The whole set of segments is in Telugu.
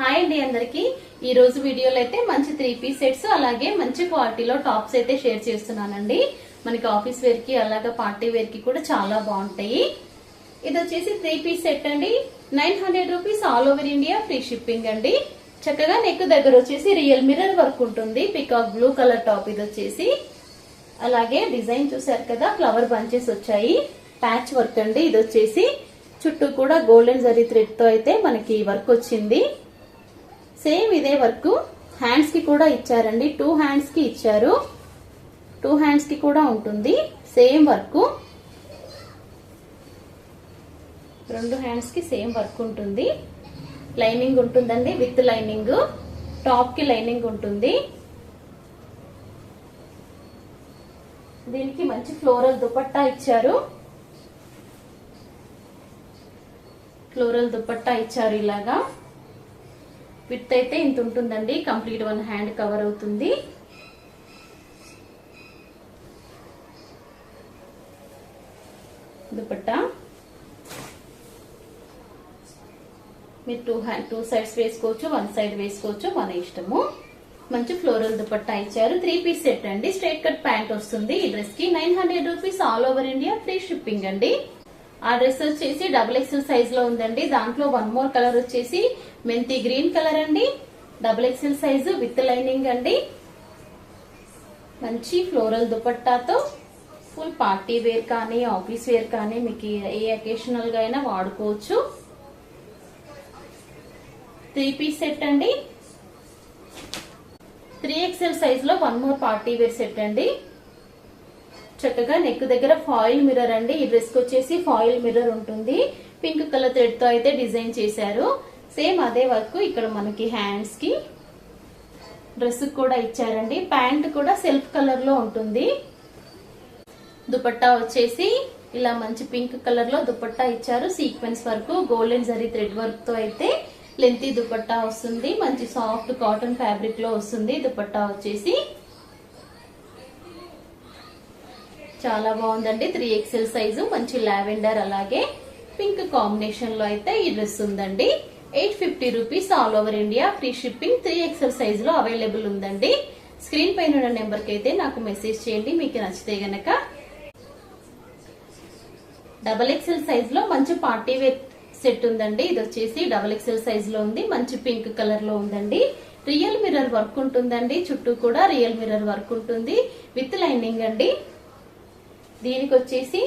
హాయ్ అండి అందరికి ఈ రోజు వీడియోలో అయితే మంచి 3 పీస్ సెట్స్ అలాగే మంచి క్వాలిటీలో టాప్స్ అయితే షేర్ చేస్తున్నానండి. మనకి ఆఫీస్ వేర్ కి అలాగే పార్టీ వేర్ కి కూడా చాలా బాగుంటాయి. ఇది వచ్చేసి 3 పీస్ సెట్ అండి. 900 rupees all over India free shipping అండి. చక్కగా నెక్ దగ్గర వచ్చేసి రియల్ మిర్రర్ వర్క్ ఉంటుంది. పికాక్ బ్లూ కలర్ టాప్ ఇది వచ్చేసి. అలాగే డిజైన్ చూసారు కదా, ఫ్లవర్ బంచెస్ వచ్చాయి. ప్యాచ్ వర్క్ అండి. ఇది వచ్చేసి చుట్టూ కూడా గోల్డెన్ జరీ థ్రెడ్ తో అయితే మనకి వర్క్ వచ్చింది. సేమ్ ఇదే వర్క్ హ్యాండ్స్ కి కూడా ఇచ్చారండి. 2 హ్యాండ్స్ కి ఇచ్చారు. 2 హ్యాండ్స్ కి కూడా ఉంటుంది సేమ్ వర్క్. 2 హ్యాండ్స్ కి సేమ్ వర్క్ ఉంటుంది. లైనింగ్ ఉంటుందండి విత్ లైనింగ్. టాప్ కి లైనింగ్ ఉంటుంది. దీనికి మంచి ఫ్లోరల్ దుపట్టా ఇచ్చారు. ఫ్లోరల్ దుపట్టా ఇచ్చారు. ఇలాగా విత్ అయితే ఇంత ఉంటుందండి. కంప్లీట్ 1 హ్యాండ్ కవర్ అవుతుంది. దుపట్టా మీరు 2 సైడ్స్ వేసుకోవచ్చు, 1 సైడ్ వేసుకోవచ్చు, మన ఇష్టము. మంచి ఫ్లోరల్ దుపట్టా ఇచ్చారు. 3 పీస్ సెట్ అండి. స్ట్రైట్ కట్ ప్యాంట్ వస్తుంది. ఈ డ్రెస్ కి 900 rupees all over India free shipping అండి. ఆ డ్రెస్ వచ్చేసి XXL సైజ్ లో ఉందండి. దాంట్లో 1 మోర్ కలర్ వచ్చేసి మెంతి గ్రీన్ కలర్ అండి. XXL సైజు విత్ లైనింగ్ అండి. మంచి ఫ్లోరల్ దుపట్టాతో ఫుల్ పార్టీ వేర్ కానీ ఆఫీస్ వేర్ కానీ మీకు ఏ అకేషనల్ గా అయినా వాడుకోవచ్చు. 3 పీస్ సెట్ అండి. 3XL సైజ్ లో 1 మోర్ పార్టీ వేర్ సెట్ అండి. చక్కగా నెక్ దగ్గర ఫాయిల్ మిర్రర్ అండి. ఈ డ్రెస్ కి వచ్చేసి ఫాయిల్ మిర్రర్ ఉంటుంది. పింక్ కలర్ థ్రెడ్ తో అయితే డిజైన్ చేశారు. సేమ్ అదే వర్క్ ఇక్కడ మనకి హ్యాండ్స్ కి డ్రెస్ కూడా ఇచ్చారండి. ప్యాంట్ కూడా సెల్ఫ్ కలర్ లో ఉంటుంది. దుపట్టా వచ్చేసి ఇలా మంచి పింక్ కలర్ లో దుపట్టా ఇచ్చారు. Sequence work golden zari thread work తో అయితే లెంతీ దుపట్టా వస్తుంది. మంచి సాఫ్ట్ కాటన్ ఫ్యాబ్రిక్ లో వస్తుంది. దుపట్టా వచ్చేసి చాలా బాగుందండి. 3XL సైజు మంచి లావెండర్ అలాగే పింక్ కాంబినేషన్ లో అయితే ఈ డ్రెస్ ఉందండి. 850 rupees all over India free shipping. 3XL size లో అవైలబుల్ ఉందండి. స్క్రీన్ పైన ఉన్న నెంబర్ కి అయితే నాకు మెసేజ్ చేయండి మీకు నచ్చితే గనక. XXL సైజ్ లో మంచి పార్టీ వేర్ సెట్ ఉందండి. ఇది వచ్చేసి XXL సైజ్ లో ఉంది. మంచి పింక్ కలర్ లో ఉందండి. రియల్ మిర్రర్ వర్క్ ఉంటుందండి. చుట్టూ కూడా రియల్ మిర్రర్ వర్క్ ఉంటుంది విత్ లైనింగ్ అండి. దీనికి వచ్చేసి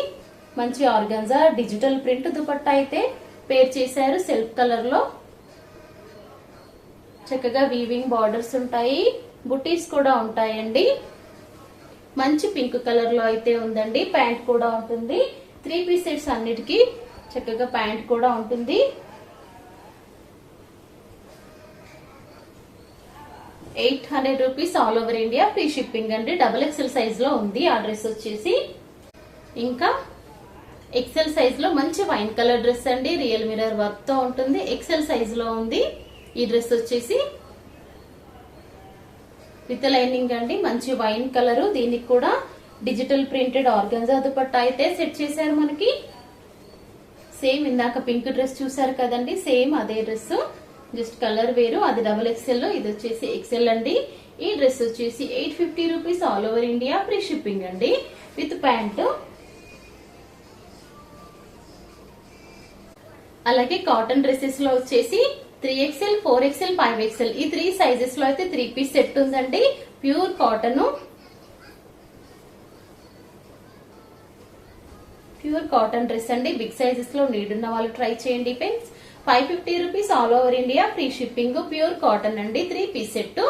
మంచి ఆర్గాన్జా డిజిటల్ ప్రింట్ దుపట్టా అయితే పేర్ చేశారు. సెల్ఫ్ కలర్ లో చక్కగా వీవింగ్ బార్డర్స్ ఉంటాయి. బుటీస్ కూడా ఉంటాయండి. మంచి పింక్ కలర్ లో అయితే ఉందండి. ప్యాంట్ కూడా ఉంటుంది. 3 పీస్ సెట్స్ అన్నిటికీ చక్కగా ప్యాంట్ కూడా ఉంటుంది. 800 rupees all over India free shipping అండి. XXL సైజ్ లో ఉంది ఆ డ్రెస్ వచ్చేసి. ఇంకా XL సైజ్ లో మంచి వైన్ కలర్ డ్రెస్ అండి. రియల్ మిర్రర్ వర్క్ తో ఉంటుంది. XL సైజ్ లో ఉంది ఈ డ్రెస్ వచ్చేసి. విత్ లైనింగ్ అండి. మంచి వైన్ కలర్. దీనికి కూడా డిజిటల్ ప్రింటెడ్ ఆర్గన్జా దుపట్టా అయితే సెట్ చేశారు మనకి. సేమ్ ఇందాక పింక్ డ్రెస్ చూసారు కదండి, సేమ్ అదే డ్రెస్, జస్ట్ కలర్ వేరు. అది XXL, ఇది వచ్చేసి XL అండి. ఈ డ్రెస్ వచ్చేసి 850 rupees all over India free shipping అండి విత్ ప్యాంట్. అలాగే కాటన్ డ్రెస్సెస్ లో వచ్చేసి 3XL, 4XL, 5XL ఈ 3 సైజెస్ లో అయితే 3 పీస్ సెట్ ఉందండి. Pure cotton. Pure cotton dress అండి. బిగ్ సైజెస్ లో నీడ్ ఉన్న వాళ్ళు ట్రై చేయండి friends. 550 rupees all over India free shipping. Pure cotton అండి. 3 పీస్ సెట్.